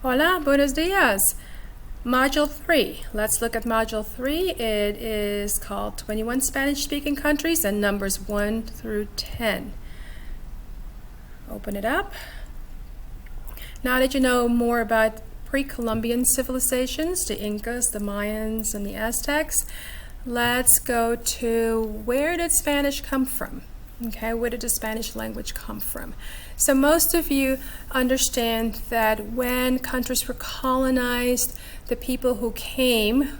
Hola, buenos dias. Module 3. Let's look at Module 3. It is called 21 Spanish-Speaking Countries and numbers 1 through 10. Open it up. Now that you know more about pre-Columbian civilizations, the Incas, the Mayans, and the Aztecs, let's go to where did Spanish come from? Okay, where did the Spanish language come from? So most of you understand that when countries were colonized, the people who came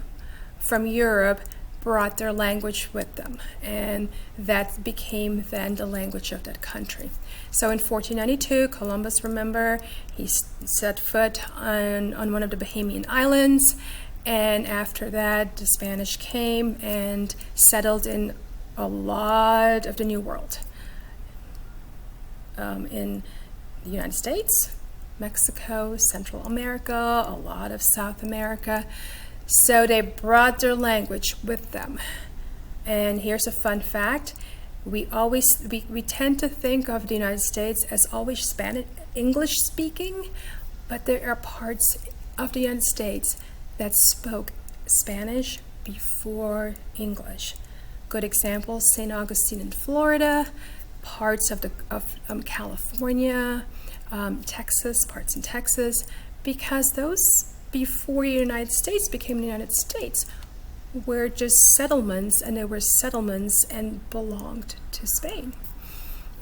from Europe brought their language with them, and that became then the language of that country. So in 1492, Columbus, remember, he set foot on one of the Bahamian islands, and after that, the Spanish came and settled in a lot of the New World. In the United States, Mexico, Central America, a lot of South America. So they brought their language with them. And here's a fun fact. We tend to think of the United States as always Spanish, English speaking, but there are parts of the United States that spoke Spanish before English. Good example, St. Augustine in Florida, parts of California, Texas, parts in Texas, because those before the United States became the United States were just settlements, and they were settlements and belonged to Spain.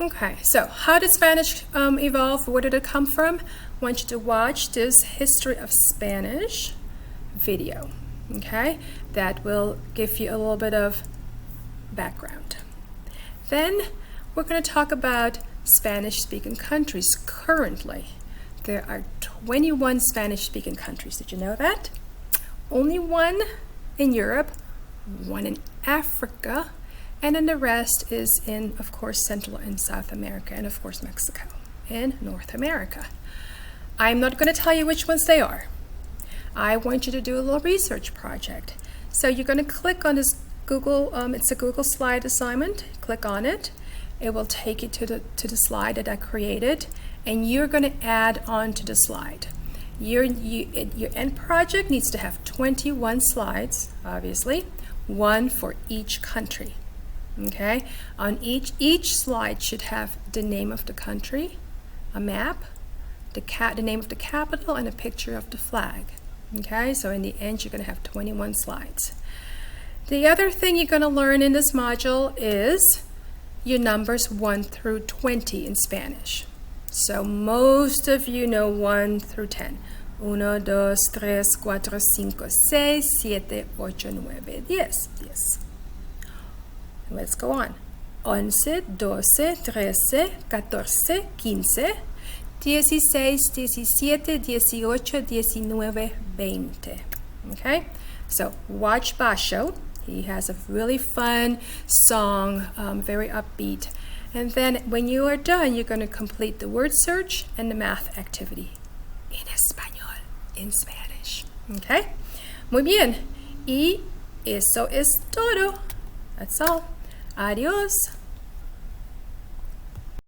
Okay, so how did Spanish evolve? Where did it come from? I want you to watch this History of Spanish video, okay? That will give you a little bit of background. Then we're going to talk about Spanish-speaking countries currently. There are 21 Spanish-speaking countries. Did you know that? Only one in Europe, one in Africa, and then the rest is in, of course, Central and South America, and of course Mexico and North America. I'm not going to tell you which ones they are. I want you to do a little research project. So you're going to click on this Google, it's a Google slide assignment. Click on it. It will take you to the slide that I created, and you're going to add on to the slide. Your end project needs to have 21 slides, obviously, one for each country. Okay? On each slide should have the name of the country, a map, the name of the capital, and a picture of the flag. Okay? So in the end, you're going to have 21 slides. The other thing you're going to learn in this module is your numbers 1 through 20 in Spanish. So most of you know 1 through 10. 1, 2, 3, 4, 5, 6, 7, 8, 9, 10. Yes. Let's go on. 11, 12, 13, 14, 15, 16, 17, 18, 19, 20. Okay? So watch Basho. He has a really fun song, very upbeat. And then when you are done, you're going to complete the word search and the math activity in español, in Spanish. Okay? Muy bien. Y eso es todo. That's all. Adiós.